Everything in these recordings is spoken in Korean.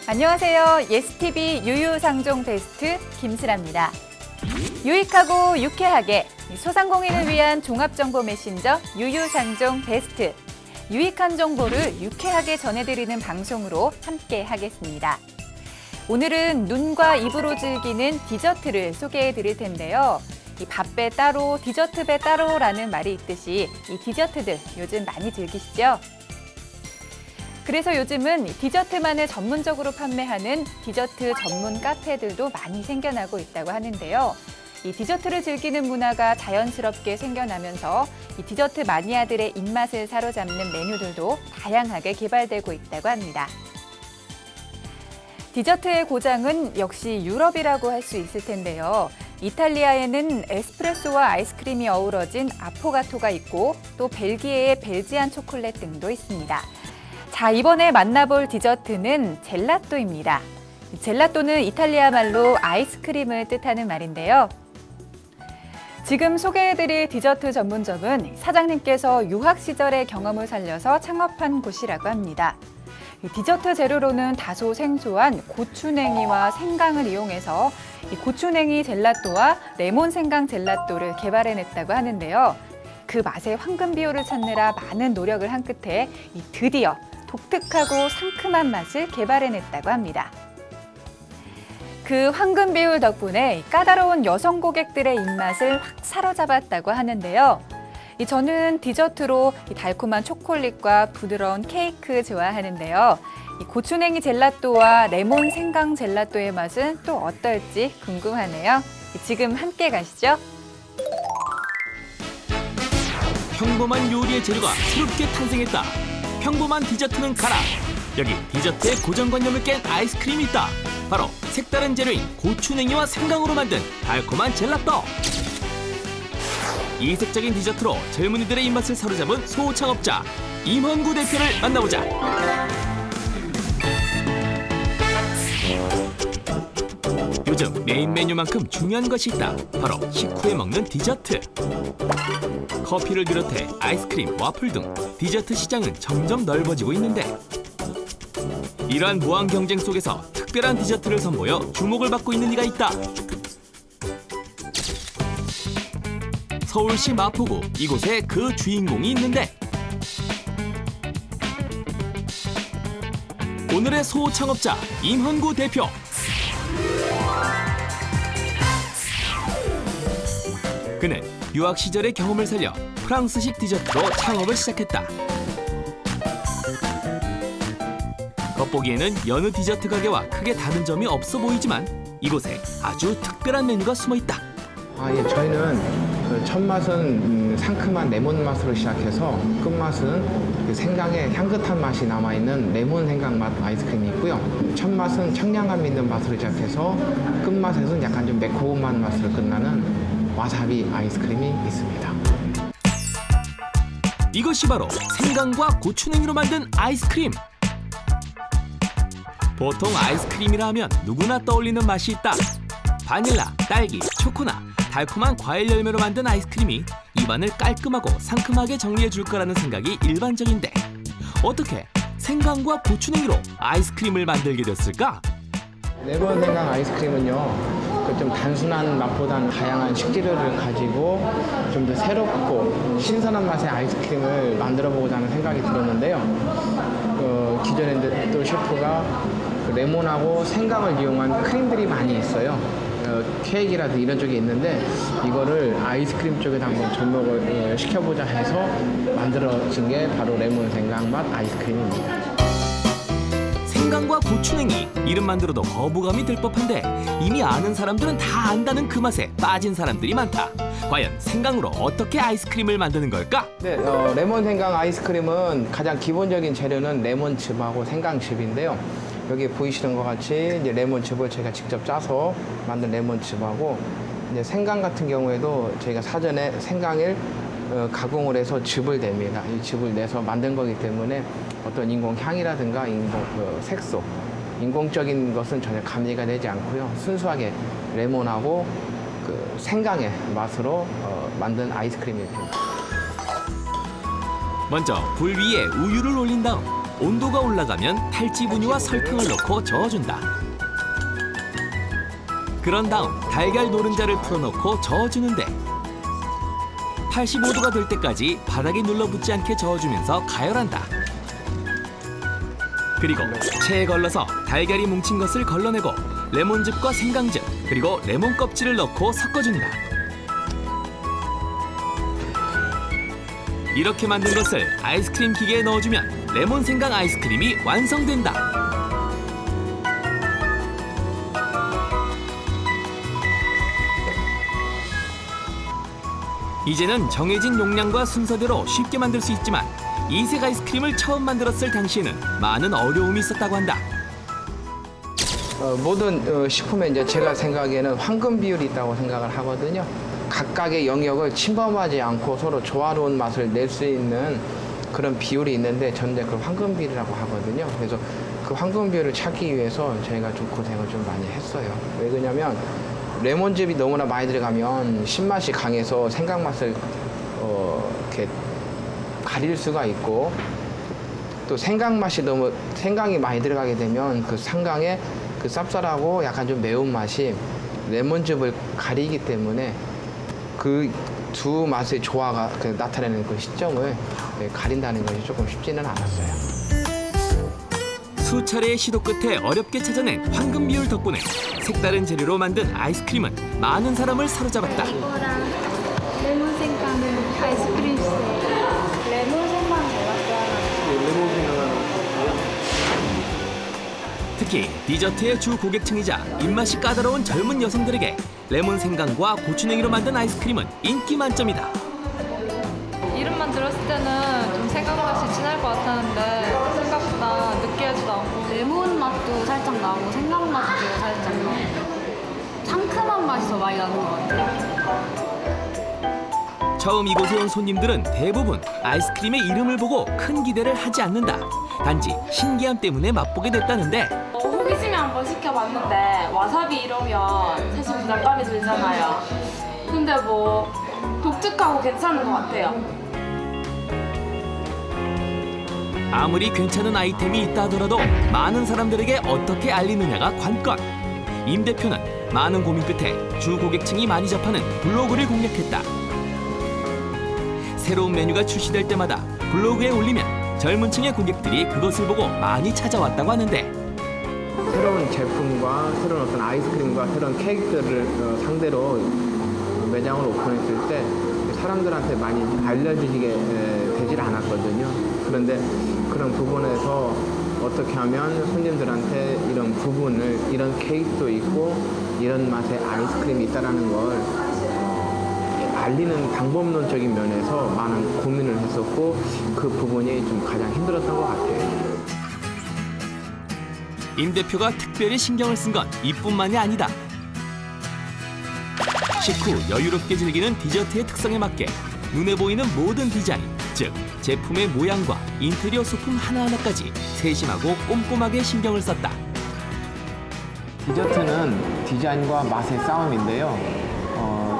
안녕하세요. 예스티비 유유상종 베스트 김슬아입니다. 유익하고 유쾌하게 소상공인을 위한 종합정보 메신저 유유상종 베스트. 유익한 정보를 유쾌하게 전해드리는 방송으로 함께 하겠습니다. 오늘은 눈과 입으로 즐기는 디저트를 소개해드릴 텐데요. 이 밥배 따로, 디저트배 따로라는 말이 있듯이 이 디저트들 요즘 많이 즐기시죠? 그래서 요즘은 디저트만을 전문적으로 판매하는 디저트 전문 카페들도 많이 생겨나고 있다고 하는데요. 이 디저트를 즐기는 문화가 자연스럽게 생겨나면서 이 디저트 마니아들의 입맛을 사로잡는 메뉴들도 다양하게 개발되고 있다고 합니다. 디저트의 고장은 역시 유럽이라고 할 수 있을 텐데요. 이탈리아에는 에스프레소와 아이스크림이 어우러진 아포가토가 있고 또 벨기에의 벨지안 초콜릿 등도 있습니다. 자, 이번에 만나볼 디저트는 젤라또입니다. 젤라또는 이탈리아 말로 아이스크림을 뜻하는 말인데요. 지금 소개해드릴 디저트 전문점은 사장님께서 유학 시절의 경험을 살려서 창업한 곳이라고 합니다. 디저트 재료로는 다소 생소한 고추냉이와 생강을 이용해서 이 고추냉이 젤라또와 레몬 생강 젤라또를 개발해냈다고 하는데요. 그 맛의 황금 비율을 찾느라 많은 노력을 한 끝에 드디어 독특하고 상큼한 맛을 개발해냈다고 합니다. 그 황금 비율 덕분에 까다로운 여성 고객들의 입맛을 확 사로잡았다고 하는데요. 저는 디저트로 달콤한 초콜릿과 부드러운 케이크 좋아하는데요. 고추냉이 젤라또와 레몬 생강 젤라또의 맛은 또 어떨지 궁금하네요. 지금 함께 가시죠. 평범한 요리의 재료가 새롭게 탄생했다. 평범한 디저트는 가라. 여기 디저트의 고정관념을 깬 아이스크림이 있다. 바로 색다른 재료인 고추냉이와 생강으로 만든 달콤한 젤라또. 이색적인 디저트로 젊은이들의 입맛을 사로잡은 소창업자 임헌구 대표를 만나보자. 요즘 메인 메뉴만큼 중요한 것이 있다. 바로 식후에 먹는 디저트. 커피를 비롯해 아이스크림, 와플 등 디저트 시장은 점점 넓어지고 있는데 이러한 무한 경쟁 속에서 특별한 디저트를 선보여 주목을 받고 있는 이가 있다. 서울시 마포구 이곳에 그 주인공이 있는데 오늘의 소창업자 임헌구 대표. 그는 유학 시절의 경험을 살려 프랑스식 디저트로 창업을 시작했다. 겉보기에는 여느 디저트 가게와 크게 다른 점이 없어 보이지만 이곳에 아주 특별한 메뉴가 숨어 있다. 저희는 그 첫 맛은 상큼한 레몬 맛으로 시작해서 끝맛은 그 생강의 향긋한 맛이 남아있는 레몬 생강 맛 아이스크림이 있고요. 첫 맛은 청량감 있는 맛으로 시작해서 끝맛에서는 약간 좀 매콤한 맛으로 끝나는 와사비 아이스크림이 있습니다. 이것이 바로 생강과 고추냉이로 만든 아이스크림. 보통 아이스크림이라 하면 누구나 떠올리는 맛이 있다. 바닐라, 딸기, 초코나 달콤한 과일 열매로 만든 아이스크림이 입안을 깔끔하고 상큼하게 정리해 줄 거라는 생각이 일반적인데 어떻게 생강과 고추냉이로 아이스크림을 만들게 됐을까? 레몬 생강 아이스크림은요, 좀 단순한 맛보다는 다양한 식재료를 가지고 좀 더 새롭고 신선한 맛의 아이스크림을 만들어 보고자 하는 생각이 들었는데요. 기존에 또 셰프가 레몬하고 생강을 이용한 크림들이 많이 있어요. 케이크라든지 이런 쪽에 있는데 이거를 아이스크림 쪽에다 한번 접목을 시켜보자 해서 만들어진 게 바로 레몬 생강 맛 아이스크림입니다. 생강과 고추냉이 이름만 들어도 거부감이 들 법한데 이미 아는 사람들은 다 안다는 그 맛에 빠진 사람들이 많다. 과연 생강으로 어떻게 아이스크림을 만드는 걸까? 네, 레몬 생강 아이스크림은 가장 기본적인 재료는 레몬즙하고 생강즙인데요. 여기 보이시는 것 같이 이제 레몬즙을 저희가 직접 짜서 만든 레몬즙하고 이제 생강 같은 경우에도 저희가 사전에 생강을 가공을 해서 즙을 냅니다. 이 즙을 내서 만든 거기 때문에 어떤 인공 향이라든가 인공 색소, 인공적인 것은 전혀 가미가 되지 않고요. 순수하게 레몬하고 그 생강의 맛으로 만든 아이스크림입니다. 먼저 불 위에 우유를 올린 다음 온도가 올라가면 탈지 분유와 설탕을 넣고 저어준다. 그런 다음 달걀 노른자를 풀어넣고 저어주는데 85도가 될 때까지 바닥에 눌러붙지 않게 저어주면서 가열한다. 그리고 체에 걸러서 달걀이 뭉친 것을 걸러내고 레몬즙과 생강즙 그리고 레몬 껍질을 넣고 섞어준다. 이렇게 만든 것을 아이스크림 기계에 넣어주면 레몬 생강 아이스크림이 완성된다. 이제는 정해진 용량과 순서대로 쉽게 만들 수 있지만 이색 아이스크림을 처음 만들었을 당시에는 많은 어려움이 있었다고 한다. 모든 식품에 이제 제가 생각에는 황금 비율이 있다고 생각을 하거든요. 각각의 영역을 침범하지 않고 서로 조화로운 맛을 낼 수 있는 그런 비율이 있는데 저는 이제 그걸 황금 비율이라고 하거든요. 그래서 그 황금 비율을 찾기 위해서 저희가 좀 고생을 좀 많이 했어요. 왜 그러냐면 레몬즙이 너무나 많이 들어가면 신맛이 강해서 생강 맛을 이렇게 가릴 수가 있고 또 생강 맛이 너무 생강이 많이 들어가게 되면 그 생강의 그 쌉쌀하고 약간 좀 매운 맛이 레몬즙을 가리기 때문에 그 두 맛의 조화가 나타내는 그 시점을 가린다는 것이 조금 쉽지는 않았어요. 수차례의 시도 끝에 어렵게 찾아낸 황금 비율 덕분에 색다른 재료로 만든 아이스크림은 많은 사람을 사로잡았다. 이거랑 레몬 생강은 아이스크림 주세요. 레몬 생강 제가 좋아하는 특히 디저트의 주 고객층이자 입맛이 까다로운 젊은 여성들에게 레몬 생강과 고추냉이로 만든 아이스크림은 인기 만점이다. 이름만 들었을 때는 좀 생강 맛이 진할 것 같았는데 생각보다 느끼하지도 않고 레몬 맛도 살짝 나고 생강 맛도 살짝 나고 상큼한 맛이 더 많이 나는 것 같아요. 처음 이곳에 온 손님들은 대부분 아이스크림의 이름을 보고 큰 기대를 하지 않는다. 단지 신기함 때문에 맛보게 됐다는데 호기심에 한번 시켜봤는데 와사비 이러면 사실 부담감이 들잖아요. 근데 뭐 독특하고 괜찮은 것 같아요. 아무리 괜찮은 아이템이 있다 하더라도 많은 사람들에게 어떻게 알리느냐가 관건. 임 대표는 많은 고민 끝에 주 고객층이 많이 접하는 블로그를 공략했다. 새로운 메뉴가 출시될 때마다 블로그에 올리면 젊은 층의 고객들이 그것을 보고 많이 찾아왔다고 하는데 새로운 제품과 새로운 어떤 아이스크림과 새로운 케이크들을 상대로 매장을 오픈했을 때 사람들한테 많이 알려지게 되질 않았거든요. 그런데 그런 부분에서 어떻게 하면 손님들한테 이런 부분을 이런 케이크도 있고 이런 맛의 아이스크림이 있다는 걸 알리는 방법론적인 면에서 많은 고민을 했었고 그 부분이 좀 가장 힘들었던 것 같아요. 임 대표가 특별히 신경을 쓴 건 이뿐만이 아니다. 식후 여유롭게 즐기는 디저트의 특성에 맞게 눈에 보이는 모든 디자인, 즉 제품의 모양과 인테리어 소품 하나하나까지 세심하고 꼼꼼하게 신경을 썼다. 디저트는 디자인과 맛의 싸움인데요.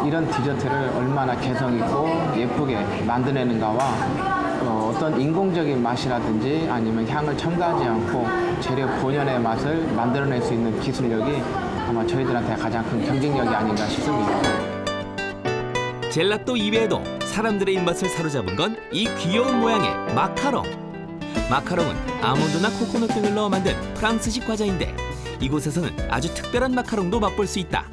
이런 디저트를 얼마나 개성 있고 예쁘게 만들어내는가와 어떤 인공적인 맛이라든지 아니면 향을 첨가하지 않고 재료 본연의 맛을 만들어낼 수 있는 기술력이 아마 저희들한테 가장 큰 경쟁력이 아닌가 싶습니다. 젤라또 이외에도 사람들의 입맛을 사로잡은 건 이 귀여운 모양의 마카롱. 마카롱은 아몬드나 코코넛 등을 넣어 만든 프랑스식 과자인데 이곳에서는 아주 특별한 마카롱도 맛볼 수 있다.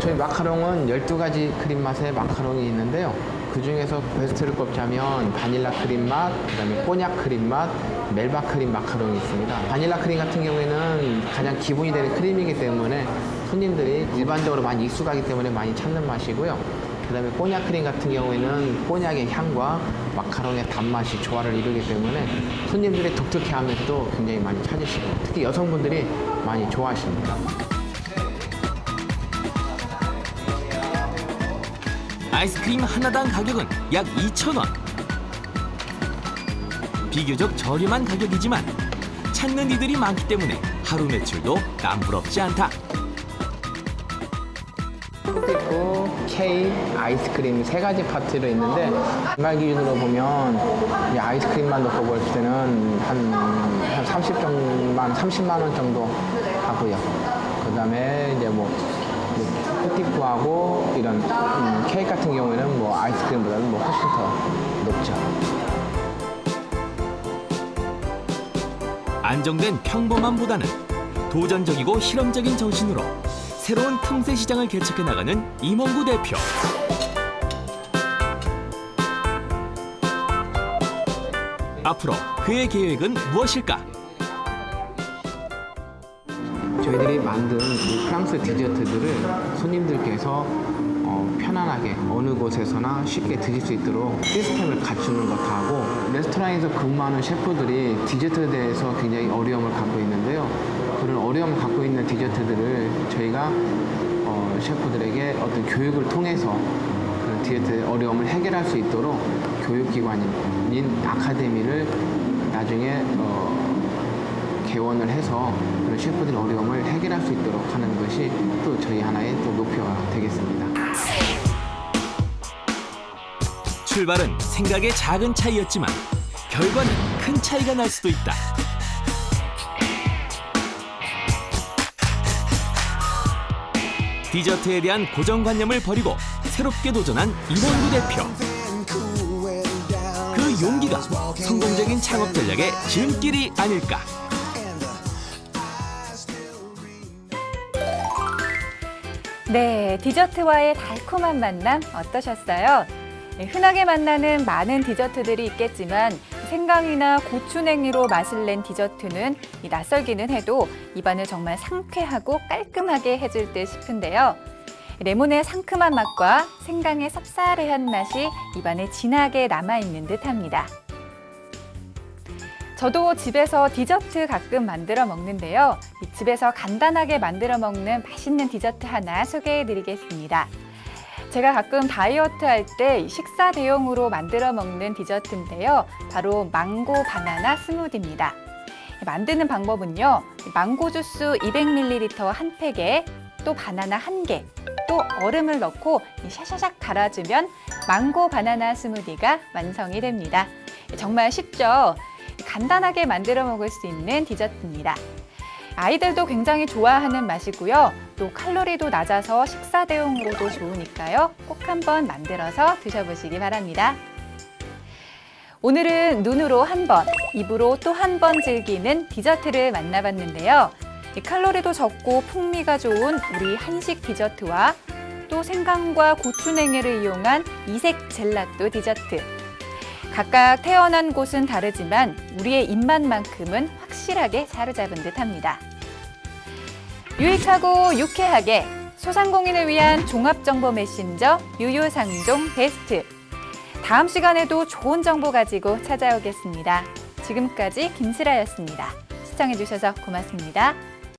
저희 마카롱은 12가지 크림 맛의 마카롱이 있는데요. 그 중에서 베스트를 꼽자면 바닐라 크림 맛, 그다음에 꼬냑 크림 맛, 멜바 크림 마카롱이 있습니다. 바닐라 크림 같은 경우에는 가장 기본이 되는 크림이기 때문에 손님들이 일반적으로 많이 익숙하기 때문에 많이 찾는 맛이고요. 그다음에 꼬냑 크림 같은 경우에는 꼬냑의 향과 마카롱의 단맛이 조화를 이루기 때문에 손님들이 독특해하면서도 굉장히 많이 찾으시고 특히 여성분들이 많이 좋아하십니다. 아이스크림 하나당 가격은 약 2,000원. 비교적 저렴한 가격이지만 찾는 이들이 많기 때문에 하루 매출도 남부럽지 않다. 푸디프, 케이크, 아이스크림 세 가지 파트로 있는데 주말 기준으로 보면 이 아이스크림만 놓고 볼 때는 한 30만 원 정도 하고요. 그다음에 이제 뭐 푸디프하고 이런 케이크 같은 경우에는 뭐 아이스크림보다는 뭐 훨씬 더 높죠. 안정된 평범함보다는 도전적이고 실험적인 정신으로 새로운 틈새 시장을 개척해 나가는 임원구 대표. 앞으로 그의 계획은 무엇일까? 저희들이 만든 이 프랑스 디저트들을 손님들께서 편안하게 어느 곳에서나 쉽게 드실 수 있도록 시스템을 갖추는 것하고 레스토랑에서 근무하는 셰프들이 디저트에 대해서 굉장히 어려움을 갖고 있는데요. 그런 어려움을 갖고 있는 디저트들을 저희가 셰프들에게 어떤 교육을 통해서 그런 디저트의 어려움을 해결할 수 있도록 교육기관인 아카데미를 나중에 개원을 해서 그런 셰프들의 어려움을 해결할 수 있도록 하는 것이 또 저희 하나의 또 목표가 되겠습니다. 출발은 생각의 작은 차이였지만 결과는 큰 차이가 날 수도 있다. 디저트에 대한 고정관념을 버리고 새롭게 도전한 임원구 대표. 그 용기가 성공적인 창업 전략의 지름길이 아닐까. 네, 디저트와의 달콤한 만남 어떠셨어요? 네, 흔하게 만나는 많은 디저트들이 있겠지만 생강이나 고추냉이로 맛을 낸 디저트는 낯설기는 해도 입안을 정말 상쾌하고 깔끔하게 해줄 듯 싶은데요. 레몬의 상큼한 맛과 생강의 쌉싸래한 맛이 입안에 진하게 남아있는 듯합니다. 저도 집에서 디저트 가끔 만들어 먹는데요. 집에서 간단하게 만들어 먹는 맛있는 디저트 하나 소개해드리겠습니다. 제가 가끔 다이어트 할 때 식사 대용으로 만들어 먹는 디저트인데요. 바로 망고 바나나 스무디입니다. 만드는 방법은요. 망고 주스 200ml 한 팩에 또 바나나 한 개, 또 얼음을 넣고 샤샤샥 갈아주면 망고 바나나 스무디가 완성이 됩니다. 정말 쉽죠? 간단하게 만들어 먹을 수 있는 디저트입니다. 아이들도 굉장히 좋아하는 맛이고요. 또 칼로리도 낮아서 식사 대용으로도 좋으니까요. 꼭 한번 만들어서 드셔보시기 바랍니다. 오늘은 눈으로 한 번, 입으로 또 한 번 즐기는 디저트를 만나봤는데요. 칼로리도 적고 풍미가 좋은 우리 한식 디저트와 또 생강과 고추냉이를 이용한 이색 젤라또 디저트. 각각 태어난 곳은 다르지만 우리의 입맛만큼은 확실하게 사로잡은 듯합니다. 유익하고 유쾌하게 소상공인을 위한 종합정보 메신저 유유상종 베스트. 다음 시간에도 좋은 정보 가지고 찾아오겠습니다. 지금까지 김슬아였습니다. 시청해주셔서 고맙습니다.